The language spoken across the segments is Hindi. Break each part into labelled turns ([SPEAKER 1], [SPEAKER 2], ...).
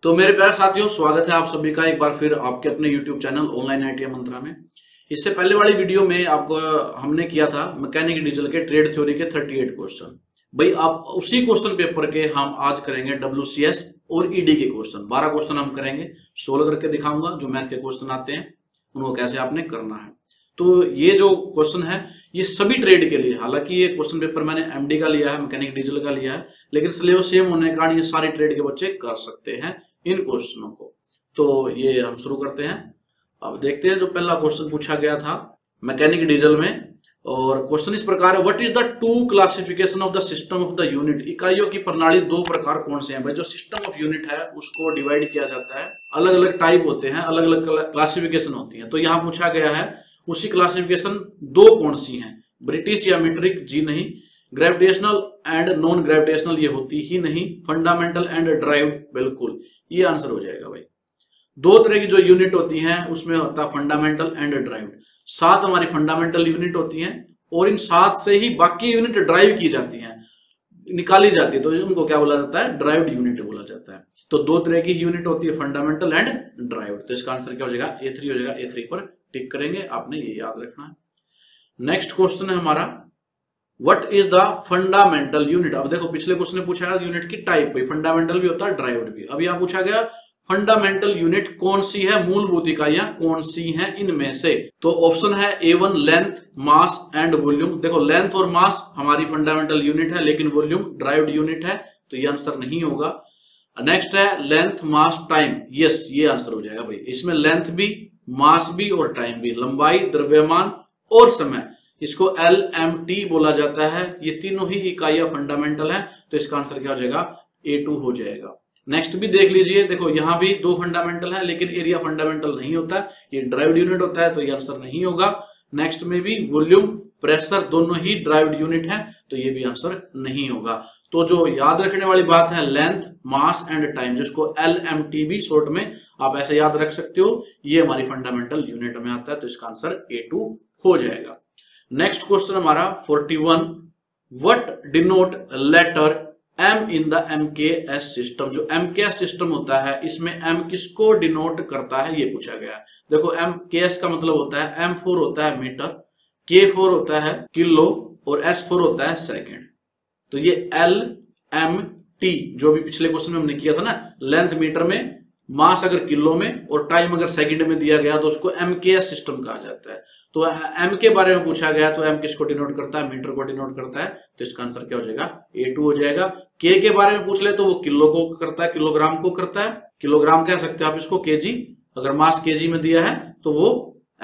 [SPEAKER 1] तो मेरे प्यारे साथियों, स्वागत है आप सभी का एक बार फिर आपके अपने YouTube चैनल ऑनलाइन IITM मंत्रा में। इससे पहले वाली वीडियो में आपको हमने किया था मैकेनिकल डीजल के ट्रेड थ्योरी के 38 क्वेश्चन। भाई आप उसी क्वेश्चन पेपर के हम आज करेंगे WCS और ED के क्वेश्चन। 12 क्वेश्चन हम करेंगे, 16 करके दिखाऊंगा जो मैथ के क्वेश्चन आते हैं उनको कैसे आपने करना है। तो ये जो क्वेश्चन है ये सभी ट्रेड के लिए, हालांकि ये क्वेश्चन पेपर मैंने MD का लिया है, मैकेनिक डीजल का लिया है, लेकिन सिलेबस सेम होने के कारण ये सारे ट्रेड के बच्चे कर सकते हैं इन क्वेश्चनों को। तो ये हम शुरू करते हैं। अब देखते हैं जो पहला क्वेश्चन पूछा गया था मैकेनिक डीजल में, और क्वेश्चन इस प्रकार है, what is the two classification of the system of the unit. इकाइयों की प्रणाली दो प्रकार कौन से हैं। भाई जो सिस्टम ऑफ यूनिट है उसको डिवाइड किया जाता है, अलग अलग टाइप होते हैं, अलग अलग क्लासिफिकेशन होती है। तो यहाँ पूछा गया है उसी क्लासिफिकेशन दो कौन सी हैं, ब्रिटिश या मीट्रिक, जी नहीं, ग्रेविटेशनल एंड नॉन ग्रेविटेशनल ये होती ही नहीं, फंडामेंटल एंड ड्राइव्ड, बिल्कुल ये आंसर हो जाएगा। भाई दो तरह की जो यूनिट होती हैं उसमें होता है फंडामेंटल एंड ड्राइव्ड। 7 हमारी फंडामेंटल यूनिट होती हैं और इन 7 से ही बाकी यूनिट ड्राइव की जाती हैं, निकाली जाती है, तो उनको क्या बोला जाता है, ड्राइव्ड यूनिट बोला जाता है। तो दो तरह की यूनिट होती है, फंडामेंटल एंड ड्राइव्ड। तो इसका आंसर क्या हो जाएगा, A3 हो जाएगा। A3 पर टिक करेंगे, आपने ये याद रखना है। नेक्स्ट क्वेश्चन है हमारा, what is the fundamental unit. अब देखो पिछले क्वेश्चन ने पूछा है यूनिट की टाइप, भाई फंडामेंटल भी होता है ड्राइव्ड भी। अब यहां पूछा गया फंडामेंटल यूनिट कौन सी है, मूलभूत इकाइयां कौन सी हैं इनमें से। तो ऑप्शन है A1 length, mass and volume. देखो लेंथ और मास हमारी फंडामेंटल यूनिट है, लेकिन वॉल्यूम ड्राइव्ड यूनिट है, तो ये आंसर नहीं होगा। नेक्स्ट है लेंथ, मास, टाइम, यस ये आंसर हो जाएगा। भाई इसमें लेंथ भी, मास भी और टाइम भी, लंबाई, द्रव्यमान और समय, इसको LMT बोला जाता है। ये तीनों ही इकाइयां फंडामेंटल हैं, तो इसका आंसर क्या हो जाएगा, A2 हो जाएगा। नेक्स्ट भी देख लीजिए, देखो यहां भी दो फंडामेंटल है, लेकिन एरिया फंडामेंटल नहीं होता है, ये ड्राइव्ड यूनिट होता है, तो ये आंसर नहीं होगा। नेक्स्ट में भी वॉल्यूम, प्रेशर दोनों ही ड्राइव्ड यूनिट है, तो ये भी आंसर नहीं होगा। तो जो याद रखने वाली बात है लेंथ, मास एंड टाइम, जिसको LMT भी शॉर्ट में आप ऐसे याद रख सकते हो, ये हमारी फंडामेंटल यूनिट में आता है, तो इसका आंसर A2 हो जाएगा। नेक्स्ट क्वेश्चन हमारा 41, what denote letter M in the MKS system. जो MKS सिस्टम होता है इसमें M किसको डिनोट करता है, ये पूछा गया है। देखो MKS का मतलब होता है M4 होता है मीटर, K4 होता है किलो और S4 होता है सेकंड। तो ये LMT जो भी पिछले क्वेश्चन में हमने किया था ना, लेंथ मीटर में, मास अगर किलो में और टाइम अगर सेकंड में दिया गया तो उसको MKS सिस्टम कहा जाता है। तो M के बारे में पूछा गया तो M किसको डिनोट करता है, मीटर को डिनोट करता है, तो इसका आंसर क्या हो जाएगा, A2 हो जाएगा। K के बारे में पूछ ले तो वो किलो को करता है, किलोग्राम को करता है, किलोग्राम कह सकते हो आप इसको, KG, अगर मास KG में दिया है तो वो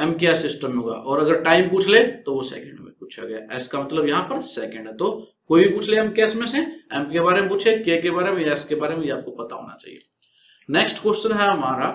[SPEAKER 1] MKS सिस्टम में होगा, और अगर टाइम पूछ ले तो वो सेकंड में पूछा गया। S का मतलब यहाँ पर सेकंड है, तो कोई भी पूछ ले MKS में से, M के बारे में पूछे, K के बारे में या S के बारे में, ये आपको पता होना चाहिए। नेक्स्ट क्वेश्चन है हमारा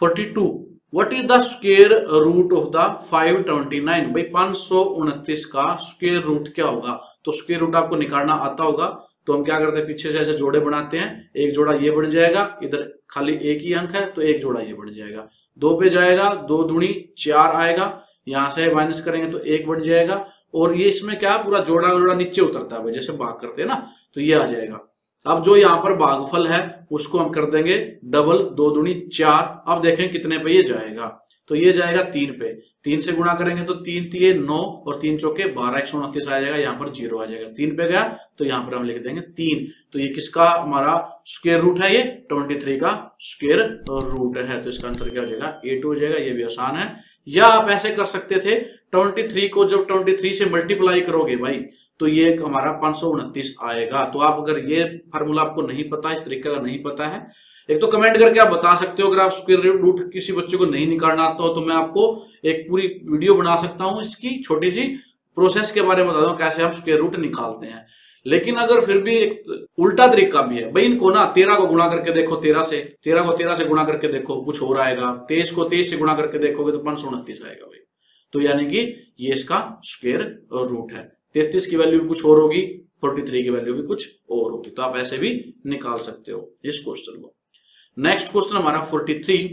[SPEAKER 1] 42, what is the square root of the 529। भाई 529 का स्क्वायर रूट क्या होगा। तो स्क्वायर रूट आपको निकालना आता होगा, तो हम क्या करते हैं, पीछे से ऐसे जोड़े बनाते हैं, एक जोड़ा ये बढ़ जाएगा, इधर खाली एक ही अंक है तो एक जोड़ा ये बढ़ जाएगा, 2 पे जाएगा, 2 दूनी 4 आएगा, यहां से माइनस करेंगे तो 1 बढ़ जाएगा, और ये इसमें क्या पूरा जोड़ा जोड़ा नीचे उतरता है, जैसे भाग करते हैं ना, तो ये आ जाएगा। अब जो यहाँ पर भागफल है उसको हम कर देंगे डबल, 2 दूनी 4। अब देखें कितने पे ये जाएगा, तो ये जाएगा 3 पे, 3 से गुणा करेंगे तो 3 तिये 9 और 3 चौके 12, 129 आ जाएगा, यहाँ पर 0 आ जाएगा। 3 पे गया तो यहाँ पर हम लिख देंगे 3। तो ये किसका हमारा स्क्वायर रूट है, ये 23 का स्क्वायर रूट है, तो इसका आंसर क्या हो जाएगा, A2 हो जाएगा। ये भी आसान है। या आप ऐसे कर सकते थे, 23 को जब 23 से मल्टीप्लाई करोगे भाई तो ये हमारा 529 आएगा। तो आप अगर ये फार्मूला आपको नहीं पता, इस तरीके का नहीं पता है, एक तो कमेंट करके आप बता सकते हो। अगर आप स्क्वायर रूट किसी बच्चे को नहीं निकालना आता हो तो मैं आपको एक पूरी वीडियो बना सकता हूं, इसकी छोटी सी प्रोसेस के बारे में बता दूं कैसे हम स्क्वायर रूट निकालते हैं। लेकिन अगर फिर भी एक उल्टा तरीका भी है, भाई इनको ना 13 को गुणा करके देखो, 13 को 13 से गुणा करके देखो, कुछ और आएगा, 23 को 23 से गुणा करके देखोगे तो 529 आएगा भाई। तो यानी कि ये इसका स्क्वायर रूट है। 33 की वैल्यू भी कुछ और होगी, 43 की वैल्यू भी कुछ और होगी, तो आप ऐसे भी निकाल सकते हो इस क्वेश्चन को। नेक्स्ट क्वेश्चन हमारा 43,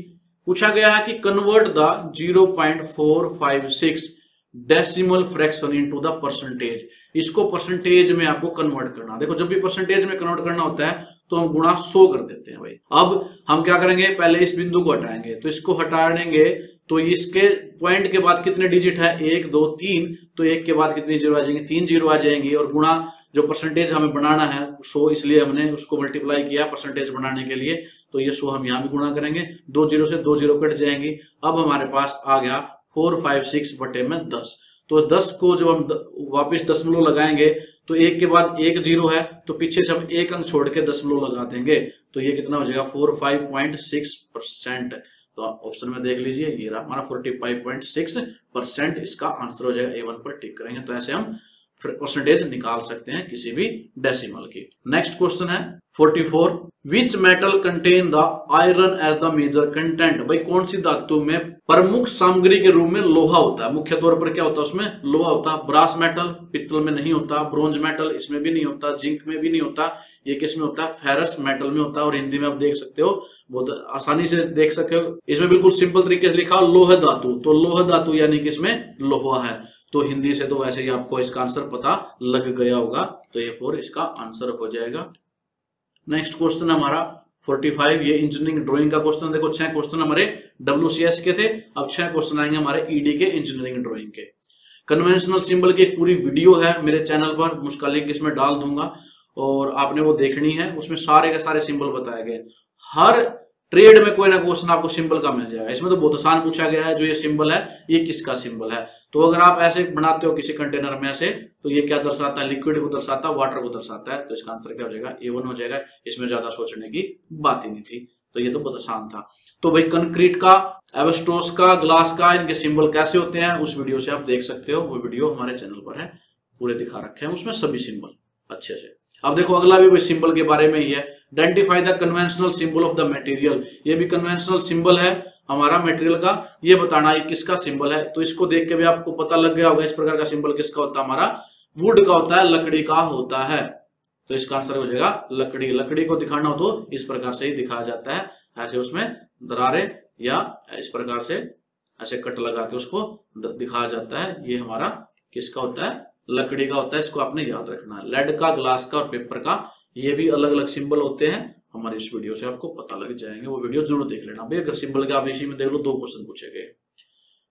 [SPEAKER 1] पूछा गया है कि convert the 0.456 decimal fraction into the percentage. इसको परसेंटेज में आपको कन्वर्ट करना। देखो जब भी परसेंटेज में कन्वर्ट करना होता है तो हम गुणा 100 कर देते हैं भाई। अब हम क्या करेंगे, पहले इस बिंदु को हटाएंगे, तो इसको हटाएंगे तो इसके पॉइंट के बाद कितने डिजिट है, 1 2 3, तो 1 के बाद कितनी जीरो आ जाएंगे, 3 जीरो आ जाएंगी। और गुणा जो परसेंटेज हमें बनाना है 100, इसलिए हमने उसको मल्टीप्लाई किया परसेंटेज बनाने के लिए, तो ये 100 हम यहाँ भी गुणा करेंगे, 2 जीरो से 2 जीरो कट जाएंगी। अब हमारे पास आ गया 456 बटे में 10। तो 10 को जब हम वापस दशमलव लगाएंगे तो 1 के बाद 1 जीरो है, तो पीछे से हम 1 अंक छोड़ के दशमलव लगा देंगे, तो ये कितना हो जाएगा 45.6%। तो ऑप्शन में देख लीजिए, ये रहा हमारा 45.6% इसका आंसर हो जाएगा। A1 पर टिक करेंगे, तो ऐसे हम परसेंटेज निकाल सकते हैं किसी भी डेसिमल की। नेक्स्ट क्वेश्चन है 44, which metal contain the iron as the major content. भाई कौन सी धातु में प्रमुख सामग्री के रूप में लोहा होता है, मुख्य तौर पर क्या होता है उसमें लोहा होता है। ब्रास मेटल पित्तल में नहीं होता, ब्रोंज मेटल इसमें भी नहीं होता, जिंक में भी नहीं होता, ये किस में होता है, फेरस मेटल में होता है। और हिंदी में आप देख सकते हो, बहुत आसानी से देख सकते हो, इसमें बिल्कुल सिंपल तरीके से लिखा लोह धातु, तो लोह धातु यानी कि इसमें लोहा है। तो हिंदी से तो वैसे ही आपको इसका आंसर पता लग गया होगा, तो ये 4 इसका आंसर हो जाएगा। नेक्स्ट क्वेश्चन हमारा 45, ये इंजीनियरिंग ड्राइंग का क्वेश्चन। देखो 6 क्वेश्चन हमारे WCS के थे, अब 6 क्वेश्चन आएंगे हमारे ED के इंजीनियरिंग ड्राइंग के। कन्वेंशनल सिंबल की एक पूरी वीडियो है मेरे चैनल पर, मैं उसका लिंक इसमें डाल दूंगा और आपने वो देखनी है। उसमें सारे के सारे सिंबल बताए गए, हर ट्रेड में कोई ना क्वेश्चन आपको सिंबल का मिल जाएगा। इसमें तो बहुत आसान पूछा गया है, जो ये सिंबल है ये किसका सिंबल है। तो अगर आप ऐसे बनाते हो किसी कंटेनर में ऐसे, तो ये क्या दर्शाता है, लिक्विड को दर्शाता है, वाटर को दर्शाता है, तो इसका आंसर क्या हो जाएगा, A1 हो जाएगा। इसमें ज्यादा सोचने की बात ही नहीं थी, तो ये तो बहुत आसान था। तो भाई कंक्रीट का, एस्बेस्टोस का, ग्लास का, इनके सिंबल कैसे होते हैं उस वीडियो से आप देख सकते हो, वो वीडियो हमारे चैनल पर है, पूरे दिखा रखे हैं उसमें सभी सिंबल अच्छे से। अब देखो अगला भी सिंबल के बारे में ही है, identify the conventional symbol of the material. ये भी कन्वेंशनल सिंबल है हमारा मटेरियल का, ये बताना ये किसका सिंबल है। तो इसको देख के भी आपको पता लग गया होगा इस प्रकार का सिंबल किसका होता है, हमारा वुड का होता है, लकड़ी का होता है। तो इसका आंसर हो जाएगा लकड़ी। लकड़ी को दिखाना हो तो इस प्रकार से ही दिखाया जाता है, ऐसे उसमें दरारें या इस प्रकार से ऐसे कट लगा के उसको दिखाया जाता है। ये हमारा किसका होता है, लकड़ी का होता है, इसको आपने याद रखना है। लेड का, ग्लास का और पेपर का, ये भी अलग अलग सिंबल होते हैं, हमारी इस वीडियो से आपको पता लग जाएंगे, वो वीडियो जरूर देख लेना भाई। अगर सिंबल का आप इसी में देख लो 2 क्वेश्चन पूछे गए।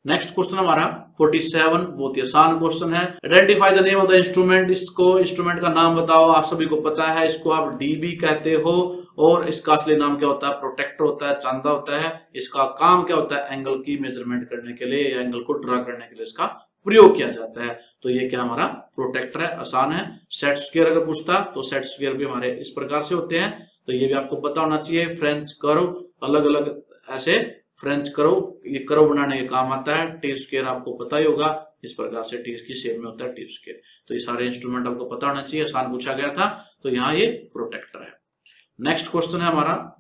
[SPEAKER 1] नेक्स्ट क्वेश्चन हमारा 47, बहुत ही आसान क्वेश्चन है। Identify the name of the instrument. इसको इंस्ट्रूमेंट का नाम बताओ, आप सभी को पता है, इसको आप DB कहते हो और इसका असली नाम क्या होता है, प्रोटेक्टर होता है, चांदा होता है। इसका काम क्या होता है, एंगल की मेजरमेंट करने के लिए या एंगल को ड्रा करने के लिए इसका प्रयोग किया जाता है। तो ये क्या हमारा प्रोटेक्टर है, आसान है। सेट स्क्वायर अगर पूछता तो सेट स्क्वायर भी हमारे इस प्रकार से होते हैं, तो ये भी आपको पता होना चाहिए। फ्रेंच कर्व, अलग अलग ऐसे फ्रेंच कर्व, ये कर्व बनाने के काम आता है। टी स्क्वायर आपको पता ही होगा, इस प्रकार से टी की शेप में होता है टी स्क्वायर। तो ये सारे इंस्ट्रूमेंट आपको पता होना चाहिए, आसान पूछा गया था, तो यहाँ ये प्रोटेक्टर है। नेक्स्ट क्वेश्चन है हमारा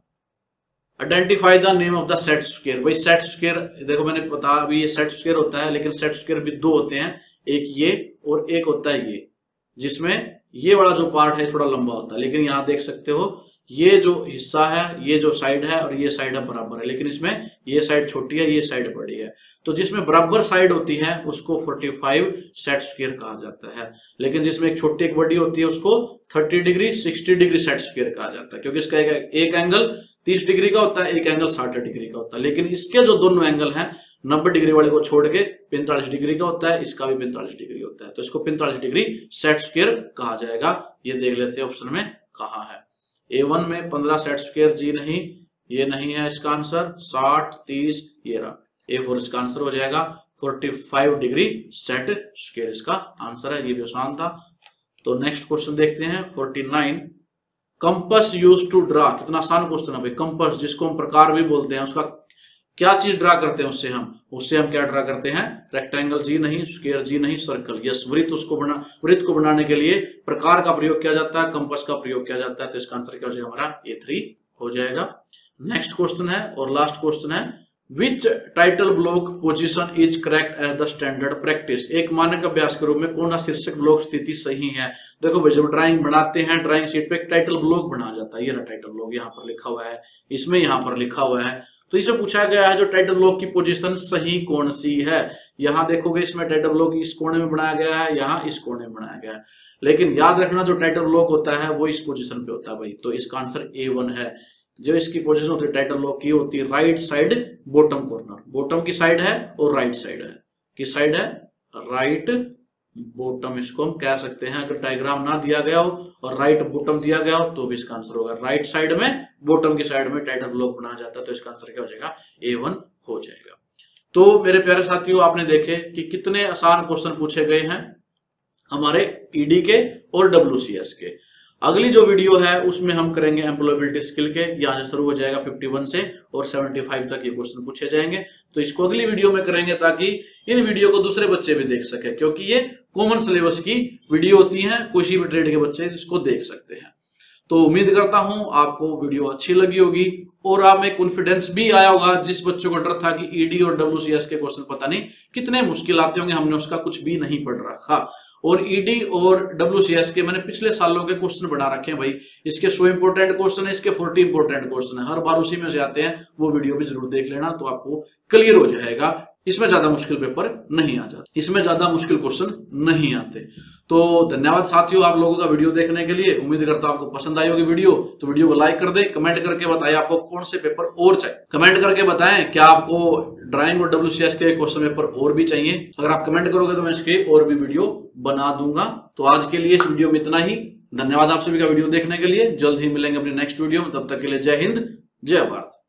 [SPEAKER 1] identify the name of the set square. भाई सेट स्क्वायर देखो मैंने पता, अभी ये सेट स्क्वायर होता है, लेकिन सेट स्क्वायर भी 2 होते हैं, एक ये और एक होता है ये, जिसमें ये वाला जो पार्ट है थोड़ा लंबा होता है। लेकिन यहाँ देख सकते हो ये जो हिस्सा है, ये जो साइड है और ये साइड है बराबर है, लेकिन इसमें ये साइड छोटी है, ये साइड बड़ी है। तो जिसमें बराबर साइड होती है उसको 45 सेट स्क्वायर कहा जाता है, लेकिन जिसमें एक छोटी एक बड़ी होती है उसको 30 डिग्री 60 डिग्री सेट स्क्वायर कहा जाता है, क्योंकि इसका एक एंगल 30 डिग्री का होता है, एक एंगल 60 डिग्री का होता है। लेकिन इसके जो दोनों एंगल हैं 90 डिग्री वाले को छोड़ के 45 डिग्री का होता है, इसका भी 45 डिग्री होता है, तो इसको 45 डिग्री सेट स्क्वायर कहा जाएगा। ये देख लेते हैं ऑप्शन में कहाँ है। A1 में 15 सेट स्क्वायर, जी नहीं, ये नहीं है इसका आंसर। 60 30 ये रहा, A4 इसका आंसर हो जाएगा। 45 डिग्री सेट स्क्वायर इसका आंसर है, ये भी आसान था। तो नेक्स्ट क्वेश्चन देखते हैं 49, कंपस यूज टू ड्रा। कितना आसान क्वेश्चन है भाई। कंपस जिसको हम प्रकार भी बोलते हैं, उसका क्या चीज ड्रा करते हैं, उससे हम क्या ड्रा करते हैं, रेक्टेंगल, जी नहीं, स्क्वायर, जी नहीं, सर्कल, यस, वृत्त। वृत्त को बनाने के लिए प्रकार का प्रयोग किया जाता है, कंपस का प्रयोग किया जाता है। तो इसका आंसर क्या हो जाएगा हमारा A3 हो जाएगा। नेक्स्ट क्वेश्चन है और लास्ट क्वेश्चन है, which title block position is correct as the standard practice. एक मानक अभ्यास के रूप में कौन सा शीर्षक ब्लॉक स्थिति सही है। देखो भाई, जब ड्राइंग बनाते हैं ड्राइंग शीट पे एक टाइटल ब्लॉक बनाया जाता है। ये रहा टाइटल ब्लॉक, यहाँ पर लिखा हुआ है, इसमें यहाँ पर लिखा हुआ है। तो इसे पूछा गया है जो टाइटल ब्लॉक की पोजीशन सही कौन सी है। यहाँ देखोगे इसमें टाइटल ब्लॉक इस कोने में बनाया गया है, यहाँ इस कोने में बनाया गया है। लेकिन याद रखना जो टाइटल ब्लॉक होता है वो इस पोजीशन पे होता है भाई। तो इसका आंसर A1 है। जो इसकी पोजीशन होती है टाइटल ब्लॉक की होती है right side bottom corner. Bottom की साइड है और राइट साइड है, किस साइड है, राइट बॉटम इसको हम कह सकते हैं। अगर डायग्राम ना दिया गया हो और राइट बॉटम दिया गया हो तो भी इसका आंसर होगा राइट साइड में, बॉटम की साइड में टाइटल ब्लॉक बनाया जाता है। तो इसका आंसर क्या हो जाएगा, A1 हो जाएगा। तो मेरे प्यारे साथियों, आपने देखे कि कितने आसान क्वेश्चन पूछे गए हैं हमारे ईडी के और WCS के। अगली जो वीडियो है उसमें हम करेंगे एम्प्लॉयबिलिटी स्किल के। यहाँ से शुरू हो जाएगा 51 से और 75 तक ये क्वेश्चन पूछे जाएंगे। तो इसको अगली वीडियो में करेंगे ताकि इन वीडियो को दूसरे बच्चे भी देख सके, क्योंकि ये कॉमन सिलेबस की वीडियो होती है, किसी भी ट्रेड के बच्चे इसको देख सकते हैं। तो उम्मीद करता हूं आपको वीडियो अच्छी लगी होगी और आप में कॉन्फिडेंस भी आया होगा। जिस बच्चों को डर था कि ईडी और WCS के क्वेश्चन पता नहीं कितने मुश्किल आते होंगे, हमने उसका कुछ भी नहीं पढ़ रखा। और ईडी और WCS के मैंने पिछले सालों के क्वेश्चन बना रखे हैं भाई। इसके 100 इंपोर्टेंट क्वेश्चन है, इसके 40 इंपोर्टेंट क्वेश्चन है, हर बार उसी में से आते हैं। वो वीडियो भी जरूर देख लेना, तो आपको क्लियर हो जाएगा। इसमें ज्यादा मुश्किल पेपर नहीं आ जाता, इसमें ज्यादा मुश्किल क्वेश्चन नहीं आते। तो धन्यवाद साथियों आप लोगों का वीडियो देखने के लिए। उम्मीद करता हूं आपको पसंद आई होगी वीडियो। तो वीडियो को लाइक कर दें, कमेंट करके बताएं आपको कौन से पेपर और चाहिए। कमेंट करके बताएं क्या आपको ड्राइंग और WCS के क्वेश्चन पेपर और भी चाहिए। अगर आप कमेंट करोगे तो मैं इसके और भी वीडियो बना दूंगा। तो आज के लिए इस वीडियो में इतना ही। धन्यवाद आप सभी का वीडियो देखने के लिए। जल्द ही मिलेंगे अपनी नेक्स्ट वीडियो में, तब तक के लिए जय हिंद, जय भारत।